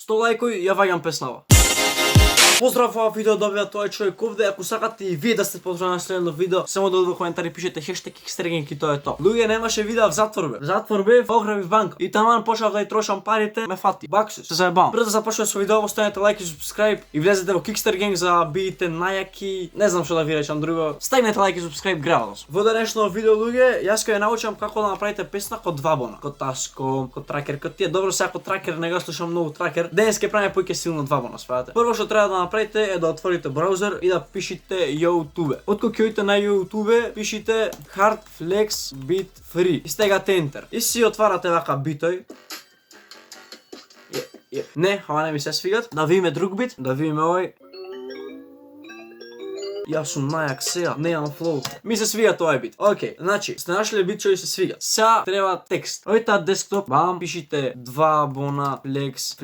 100 лайкови, ја ваѓам песнава. Поздрав, ова видео добива тој човек овде. Ако сакате и вие да сте подпишани на следно видео, само долу во коментари пишете хештег Xtergang и тоа е тоа. Луѓе, немаше видео в затвор бе. В затвор бе, ограбив банка. И таман почнав да ја трошам парите, ме фати. Баксус, се заебам. Пред да започнеме со видео, ставете лайк и subscribe и влезете во Xtergang за да бидете најаки. Не знам што да ви речам друго. Ставете лайк и subscribe гравалос. Во денешно видео, луѓе, јас ќе ја научам како да направите песна код Двабона, код Таско, код Тракер, код тие. Добро, сега код Тракер не го слушам многу Тракер. Денес ќе правиме поиќе силно Двабона, спавате. Прво што треба да направите е да отворите браузер и да пишете YouTube. Откако ќе оѓете на YouTube, пишете Hard Flex Beat Free и стегате Enter. И си отварате вака битој. Не, ова не ми се свигат. Да видиме друг бит, да видиме овој. Јас сум најак сега, немам флоу. Ми се свига тој бит. Океј, значи, сте нашли бит што ви се свига. Сега треба текст. Ојта десктоп, бам, пишите Двабона, Flex,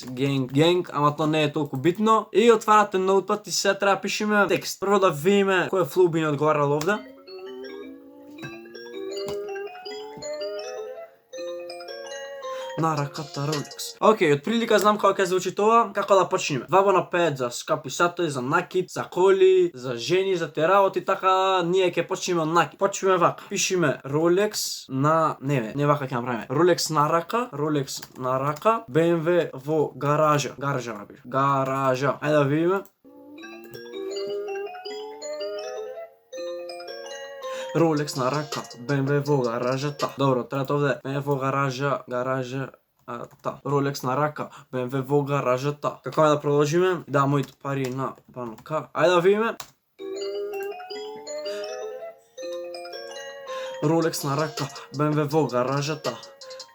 Gang, ама тоа не е толку битно. И отварате ноутпад и сега треба пишеме текст. Прво да видиме кој флоу би ни одговарал овде. На раката Rolex. Океј, отприлика знам како ќе звучи тоа, како да почнеме. Двабона пеат за скапи сатои, за накид, за коли, за жени, за те работи, така ние ќе почнеме од накид. Почнеме вака. Пишеме Rolex на не вака ќе направиме. Rolex на рака, BMW во гаража. Гаража напиш. Гаража. Ајде да видиме. Rolex на рака, BMW во гаражата. Добро, трето овде. BMW во гаража, Rolex на рака, BMW во гаражата. Како да продолжиме? Да, моите пари на банка. Ајде да видиме. Rolex на рака, BMW во гаражата.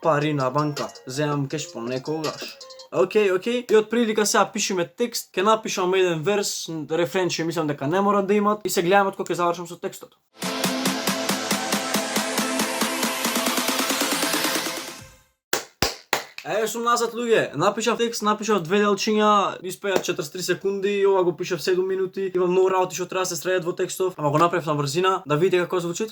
Пари на банка, земам кеш понекогаш. Океј. И од прилика сега пишеме текст, ќе напишам еден верс, рефрен што мислам дека не мора да имат и се гледаме откога ќе завршам со текстот. Сум назад, луѓе. Напишав текст, напишав две делчиња, испејав 43 секунди, ова го пишав 7 минути. Има многу работи што треба да се средат во текстов, ама го направив на брзина, да видите како звучи.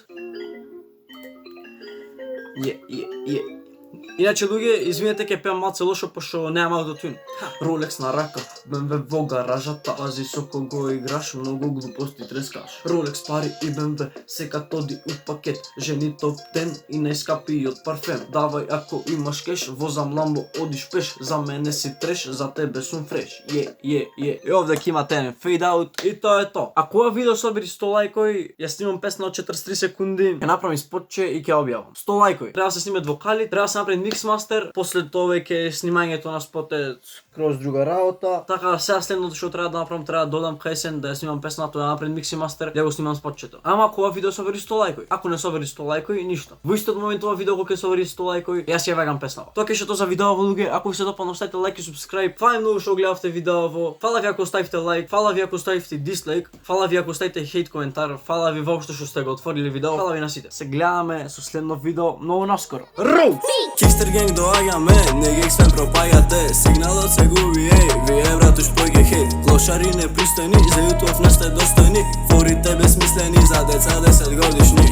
Иначе, луѓе, извинете, ќе пеам малце лошо, пошто немам аутотюн. Rolex на рака, BMW во гаражата, пази со кого играш, многу глупости трескаш. Rolex, пари и BMW, сека тоди у пакет, жени топ 10 и најскапиот парфем. Давај ако имаш кеш, возам ламбо, одиш пеш, за мене си треш, за тебе сум фреш. И овде ќе имате еден фейд аут и тоа е тоа. Ако ова видео собери 100 лајкови, ја снимам песна од 43 секунди, ќе направам спотче и ќе објавам. 100 лајкови. Треба да се снимат вокали, треба да се направи миксмастер, после тоа веќе снимањето на спот е скроз друга работа. Така сега следното што треба да направам, треба да додам песен, да ја снимам песната, да направам миксмастер, да го снимам спотчето. Ама ако ова видео собери 100 лајкови, ако не собери 100 лајкови, ништо. Во истиот момент ова видео кога ќе собери 100 лајкови, јас ја ваѓам песнава. Тоа ќе тоа за видеово, луѓе. Ако ви се допадна, ставете лайк и subscribe. Фала многу што гледавте видеово. Фала ви ако оставите лайк, фала ви ако оставите дислайк, фала ви ако оставите хейт коментар, фала ви воопшто што сте го отвориле видео. Фала ви на сите. Се гледаме со следно видео многу наскоро. Xtergang доаѓаме, не ги свен пропагате, сигналот се губи, вие братуш појге хейт. Лошари непристојни, за YouTube не сте достојни, форите безсмислени за деца 10 годишни.